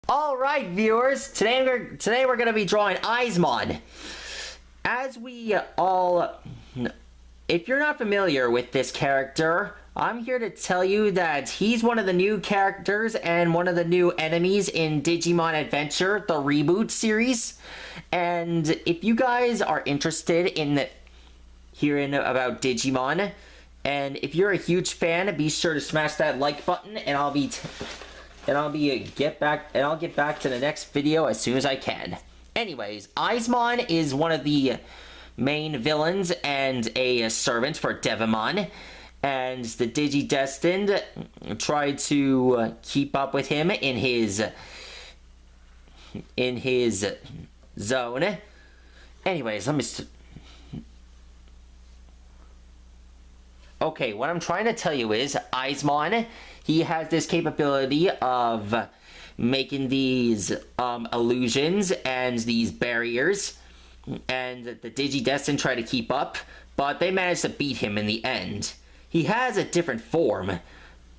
Alright viewers, today we're going to be drawing eyesmon. As we all... If you're not familiar with this character, I'm here to tell you that he's one of the new characters and one of the new enemies in Digimon Adventure, the reboot series. And if you guys are interested in hearing about Digimon, and if you're a huge fan, be sure to smash that like button, and I'll get back to the next video as soon as I can. Anyways, eyesmon is one of the main villains and a servant for Devimon, and the Digidestined tried to keep up with him in his zone. Anyways, okay, what I'm trying to tell you is eyesmon, he has this capability of making these illusions and these barriers, and the Digidestined try to keep up, but they managed to beat him in the end. He has a different form,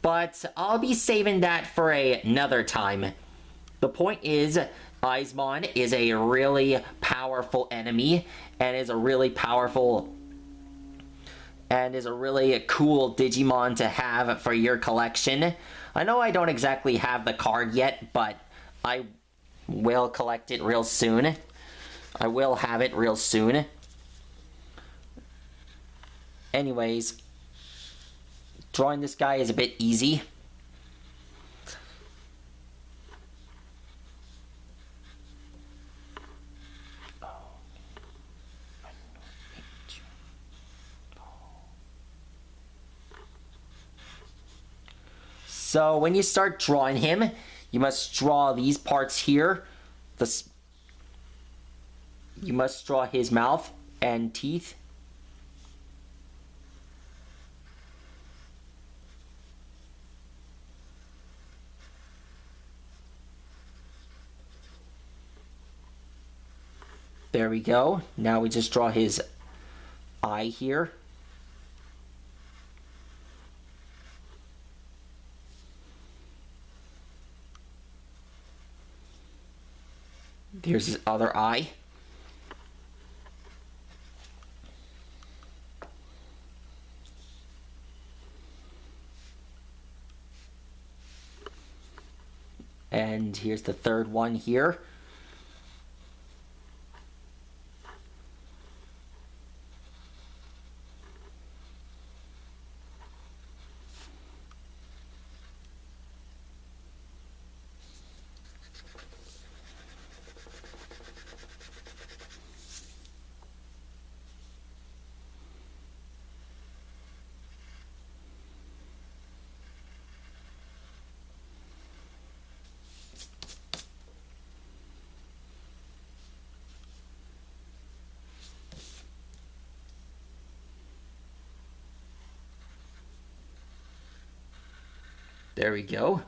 but I'll be saving that for another time. The point is, eyesmon is a really powerful enemy, and is a really powerful... and is a really cool Digimon to have for your collection. I know I don't exactly have the card yet, but I will collect it real soon. I will have it real soon. Anyways, drawing this guy is a bit easy. So when you start drawing him, you must draw these parts here. You must draw his mouth and teeth. There we go. Now we just draw his eye here. Here's his other eye. And here's the third one here. There we go.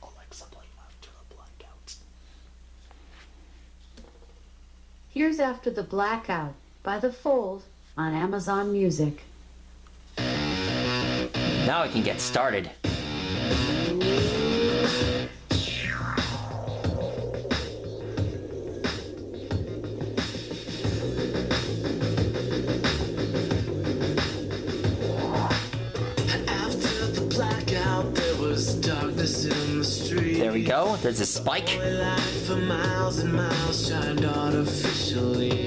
Alexa, play After the Blackout. Here's After the Blackout by The Fold on Amazon Music. Now I can get started. After the blackout, there was darkness in the street. There we go. There's a spike. Light for miles and miles shined artificially.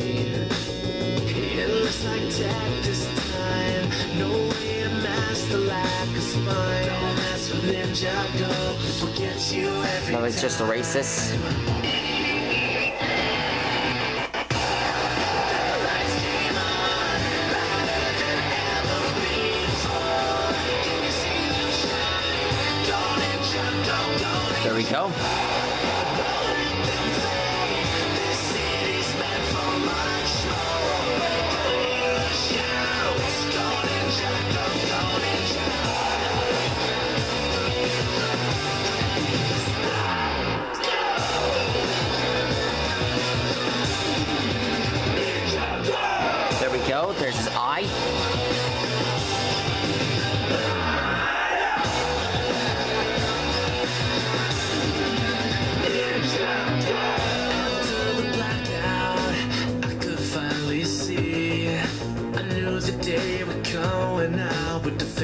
It looks like tech this time. No way to mask the lack of spine. Don't mess with Ninja Go, forget you every Now let's just erase this. There we go.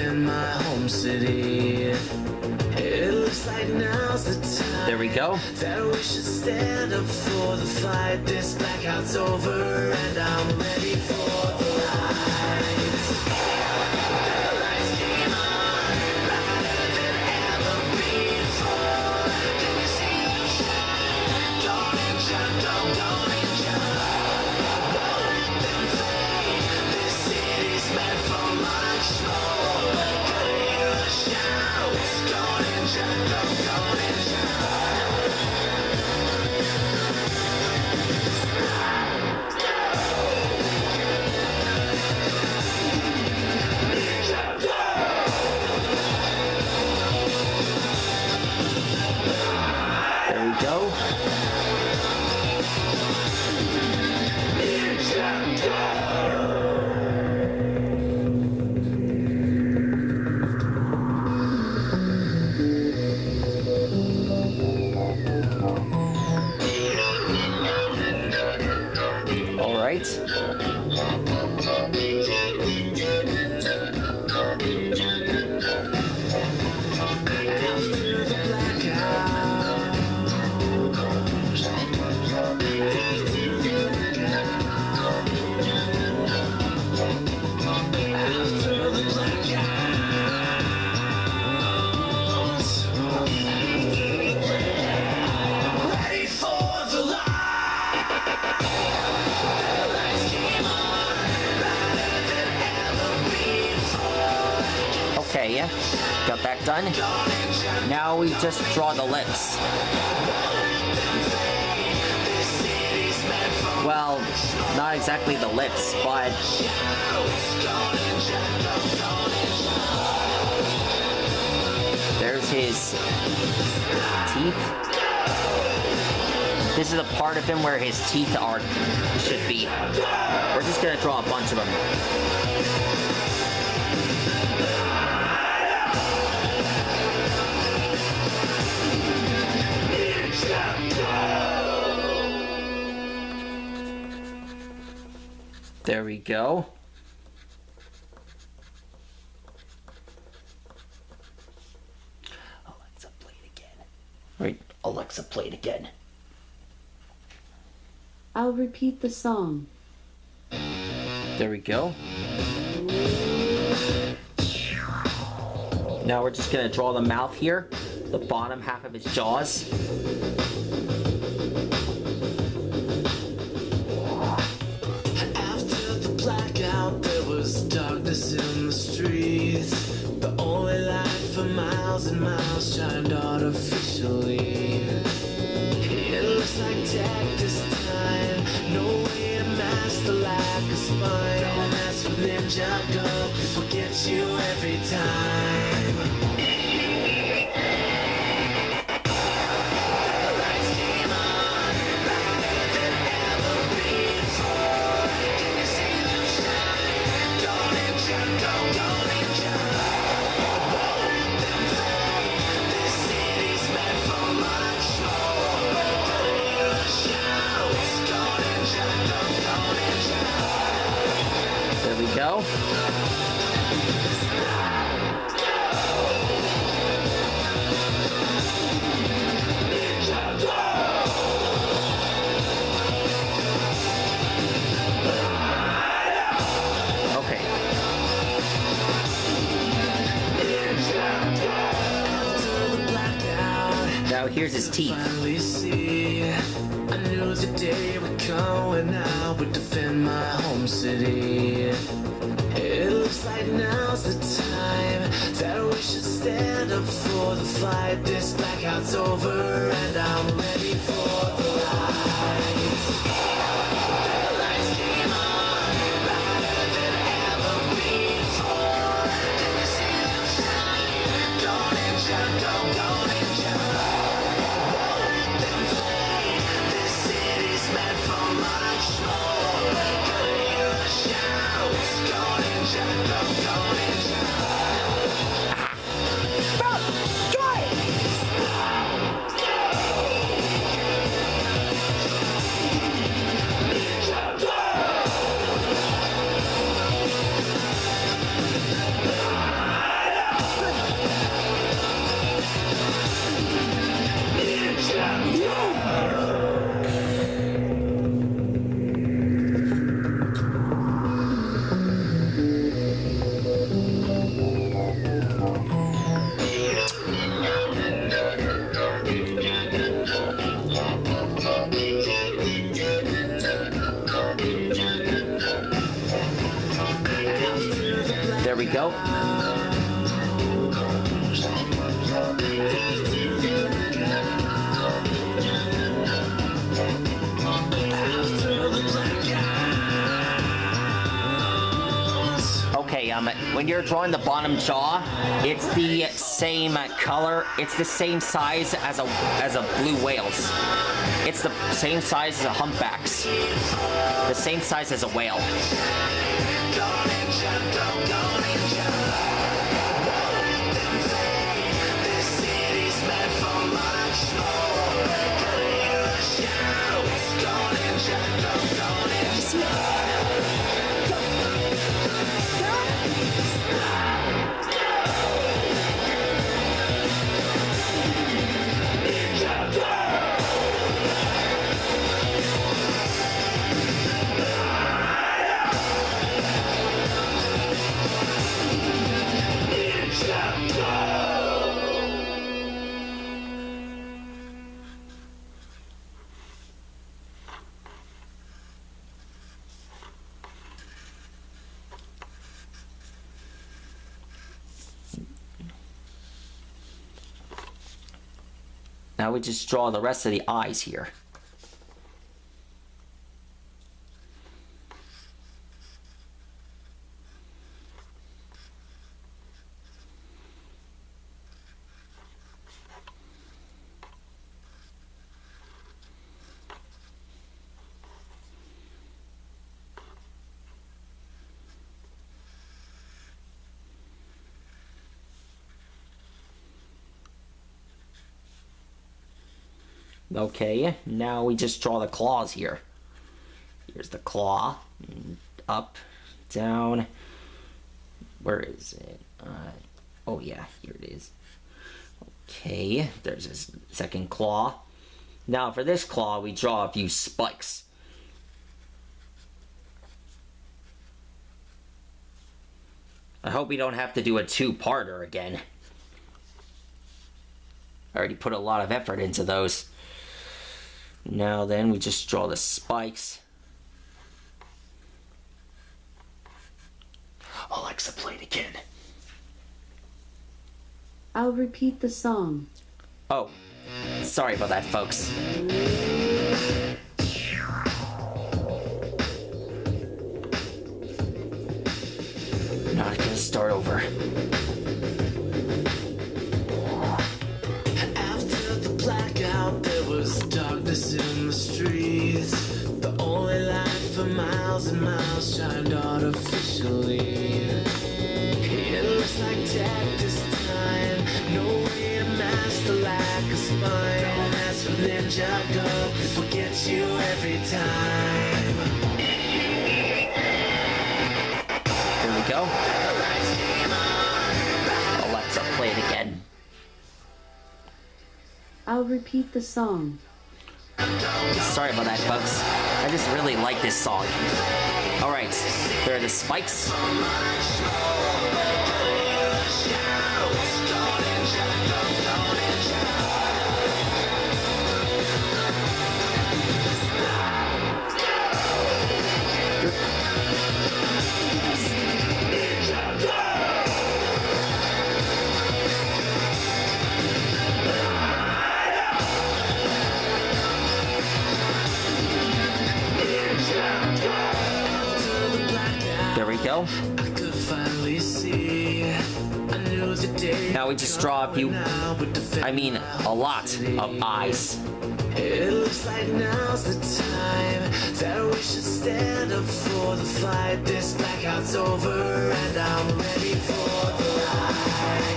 defend my home city. It looks like now's the time. There we go. That we should stand up for the fight. This blackout's over and I'm ready for the lights. The lights came on, brighter than ever before. Can you see them shine? Don't ninja, don't ninja. Don't let them fade. This city's meant for much more. Gotta hear the shouts. Don't ninja, don't ninja. There we go. All right. After the ready for the light. The lights came on, brighter than ever before. Okay, yeah. Got that done. Now we just draw the lips. This city's meant for Well, not exactly the lips, but there's his teeth. This is a part of him where his teeth are should be. We're just gonna draw a bunch of them. There we go. Alexa, play it again. Wait, Alexa, play it again. I'll repeat the song. There we go. Now we're just gonna draw the mouth here, the bottom half of his jaws. After the blackout, there was darkness in the streets. The only light for miles and miles shined artificially. It looks like tech this time. No way to mask the lack of spine. Don't mess with Ninja Go, cause we'll get you every time. The lights came on, brighter than ever before. Can you see them shine? Don't ninja, don't ninja. Won't let them fade. This city's meant for much more. Gotta hear the shouts. Don't ninja, don't ninja. There we go. Okay. After the blackout, Now here's his teeth. finally see. I knew the day would come when I would defend my home city. It looks like now's the time that we should stand up for the fight. This blackout's over and I'm ready for the lights. The lights came on, brighter than ever before. Can you see them shine? Don't ninja, don't ninja. Won't let them fade. This city's meant for much more. Gotta hear the shouts. Don't ninja, don't ninja. when you're drawing the bottom jaw, it's the same color. It's the same size as a blue whale's. It's the same size as a humpback's. The same size as a whale. Now we just draw the rest of the eyes here. Okay, now we just draw the claws here. Here's the claw. Up, down. Where is it? Oh yeah, here it is. Okay, there's his second claw. Now for this claw, we draw a few spikes. I hope we don't have to do a two-parter again. I already put a lot of effort into those. Now then, we just draw the spikes. Alexa, play it again. I'll repeat the song. Oh, sorry about that, folks. Not gonna start over. Blackout, there was darkness in the streets. The only light for miles and miles shined artificially. It looks like death this time. No way to mask the lack of spine. That's what Ninja go, cause we'll get you every time. Here we go. Alexa, play it again. I'll repeat the song. Sorry about that, folks. I just really like this song. Alright, there are the spikes. There we go. I could finally see. I knew the day. Now we just draw a few, a lot of eyes. It looks like now's the time that we should stand up for the fight. This blackout's over and I'm ready for the light.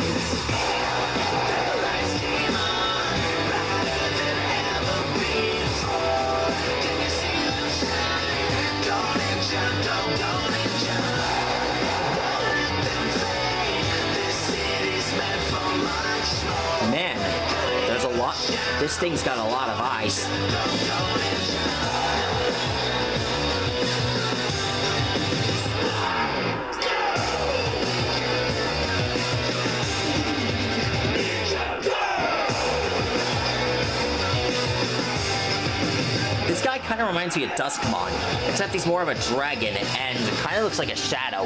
The lights came on brighter than ever before. Can you see the shine? Go ninja, go ninja. Won't let them fade. This city's meant for much more. Man, there's a lot. This thing's got a lot of eyes. This guy kind of reminds me of Duskmon, except he's more of a dragon and kind of looks like a shadow.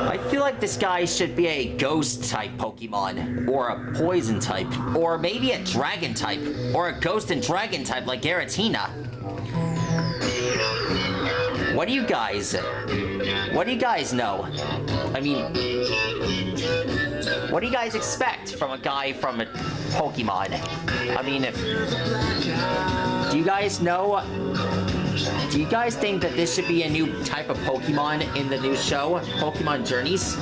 I feel like this guy should be a ghost type Pokemon, or a poison type, or maybe a dragon type, or a ghost and dragon type like Garatina. What do you guys know? I mean, what do you guys expect from a guy from Pokemon? I mean, do you guys know? Do you guys think that this should be a new type of Pokemon in the new show, Pokemon Journeys?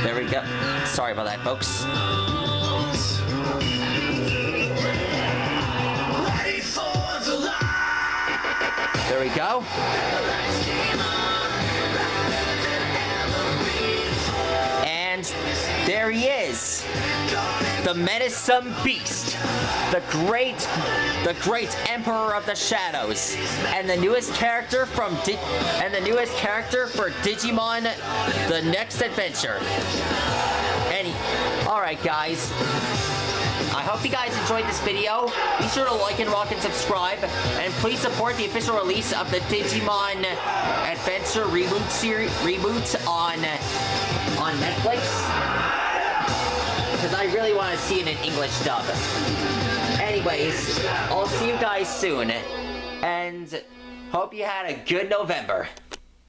There we go. Sorry about that, folks. There we go. And there he is. The menacing beast. The great Emperor of the Shadows. And the newest character for Digimon The Next Adventure. Alright guys. I hope you guys enjoyed this video. Be sure to like and rock and subscribe. And please support the official release of the Digimon Adventure reboot on Netflix. Because I really want to see it in English dub. Anyways, I'll see you guys soon. And hope you had a good November.